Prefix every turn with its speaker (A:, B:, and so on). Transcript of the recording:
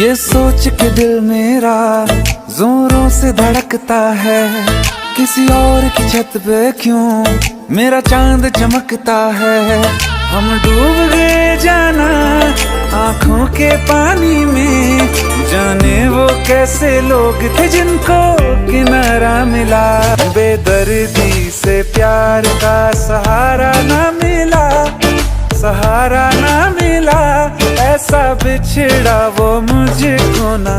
A: ये सोच के दिल मेरा जोरों से धड़कता है, किसी और की छत पे क्यों मेरा चांद चमकता है। हम डूब गए जाना आंखों के पानी में, जाने वो कैसे लोग थे जिनको किनारा मिला। बेदर्दी से प्यार का सहारा ना मिला, सहारा ना मिला, ऐसा बिछड़ा वो मुझको ना